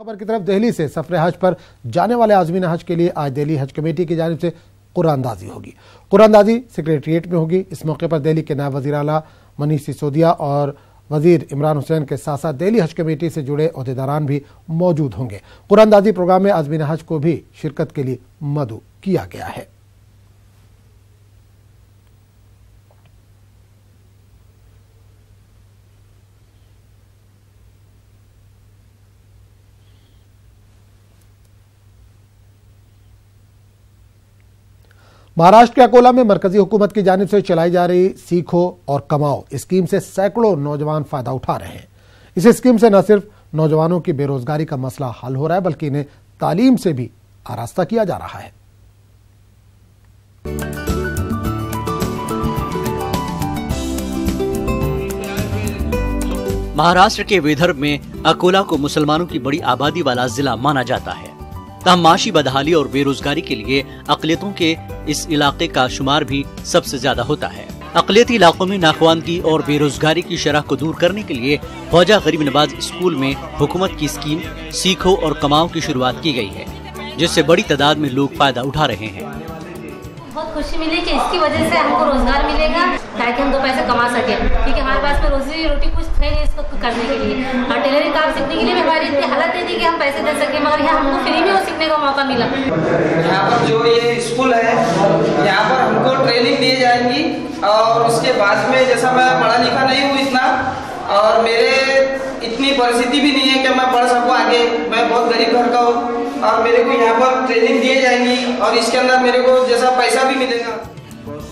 खबर की तरफ दिल्ली से सफर हज पर जाने वाले आज़मीन हज के लिए आज दिल्ली हज कमेटी की जानिब से कुरानंदाजी होगी। कुरानंदाजी सेक्रेटरिएट में होगी। इस मौके पर दिल्ली के नायब वज़ीर आला मनीष सिसोदिया और वज़ीर इमरान हुसैन के साथ साथ दिल्ली हज कमेटी से जुड़े ओहदेदारान भी मौजूद होंगे। कुरानंदाजी प्रोग्राम में आज़मीन हज को भी शिरकत के लिए मदऊ किया गया है। महाराष्ट्र के अकोला में मरकजी हुकूमत की जानिब से चलाई जा रही सीखो और कमाओ स्कीम से सैकड़ों नौजवान फायदा उठा रहे हैं। इस स्कीम से न सिर्फ नौजवानों की बेरोजगारी का मसला हल हो रहा है बल्कि इन्हें तालीम से भी आरास्ता किया जा रहा है। महाराष्ट्र के विदर्भ में अकोला को मुसलमानों की बड़ी आबादी वाला जिला माना जाता है। तमाम माशी बदहाली और बेरोजगारी के लिए अक़लियतों के इस इलाके का शुमार भी सबसे ज्यादा होता है। अक़लियती इलाकों में नाखवानगी और बेरोजगारी की शरह को दूर करने के लिए ख्वाजा गरीब नवाज स्कूल में हुकूमत की स्कीम सीखो और कमाओ की शुरुआत की गई है, जिससे बड़ी तादाद में लोग फायदा उठा रहे हैं। बहुत खुशी मिली कि इसकी वजह से हमको रोजगार मिलेगा ताकि हम दो पैसे कमा सके, क्योंकि हमारे पास में रोजी रोटी कुछ है नहीं इसको करने के लिए। और टेलरिंग काम सीखने के लिए भी हमारी इतनी हालत नहीं थी कि हम पैसे दे सके, मगर यहाँ हमको फ्री में वो सीखने का मौका मिला। यहाँ पर जो ये स्कूल है, यहाँ पर हमको ट्रेनिंग दी जाएंगी और उसके बाद में जैसा मैं पढ़ा लिखा नहीं हूँ इतना और मेरे इतनी परिस्थिति भी नहीं है कि मैं पढ़ सकूँ आगे, मैं बहुत गरीब घर का हूँ और मेरे को यहाँ पर ट्रेनिंग दी जाएंगी और इसके अंदर मेरे को जैसा पैसा भी मिलेगा।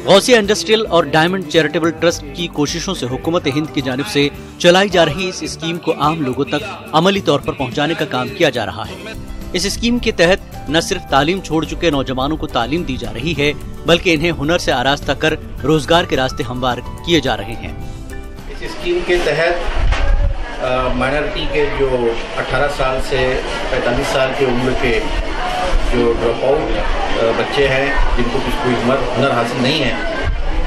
गौसिया इंडस्ट्रियल और डायमंड चैरिटेबल ट्रस्ट की कोशिशों से हुकूमत हिंद की जानिब से चलाई जा रही इस स्कीम को आम लोगों तक अमली तौर पर पहुँचाने का काम किया जा रहा है। इस स्कीम के तहत न सिर्फ तालीम छोड़ चुके नौजवानों को तालीम दी जा रही है बल्कि इन्हें हुनर से आरास्ता कर रोजगार के रास्ते हमवार किए जा रहे हैं। इस स्कीम के तहत माइनॉरिटी के जो 18 साल से 45 साल की उम्र के जो ड्रॉप आउट बच्चे हैं, जिनको कोई हुनर हासिल नहीं है,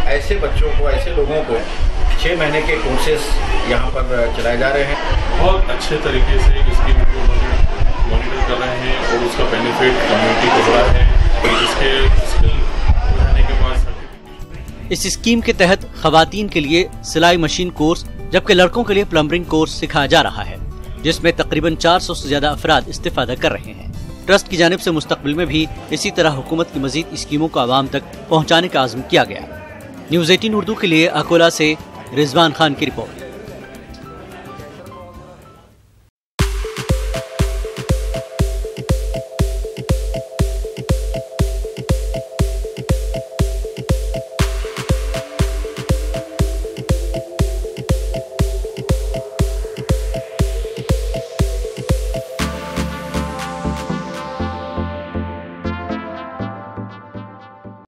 ऐसे बच्चों को, ऐसे लोगों को 6 महीने के कोर्सेस यहाँ पर चलाए जा रहे हैं। बहुत अच्छे तरीके से इस स्कीम को मॉनिटर कर रहे हैं और उसका बेनिफिट कम्युनिटी को हो रहा है। और इसके स्किल बढ़ाने के बाद इस स्कीम के तहत खवातीन के लिए सिलाई मशीन कोर्स जबकि लड़कों के लिए प्लम्बरिंग कोर्स सिखाया जा रहा है, जिसमें तकरीबन 400 से ज्यादा अफराद इस्तेफादा कर रहे हैं। ट्रस्ट की जानिब से मुस्तकबिल में भी इसी तरह हुकूमत की मजीद स्कीमों को आवाम तक पहुँचाने का आज़म किया गया। न्यूज़ 18 उर्दू के लिए अकोला से रिजवान खान की रिपोर्ट।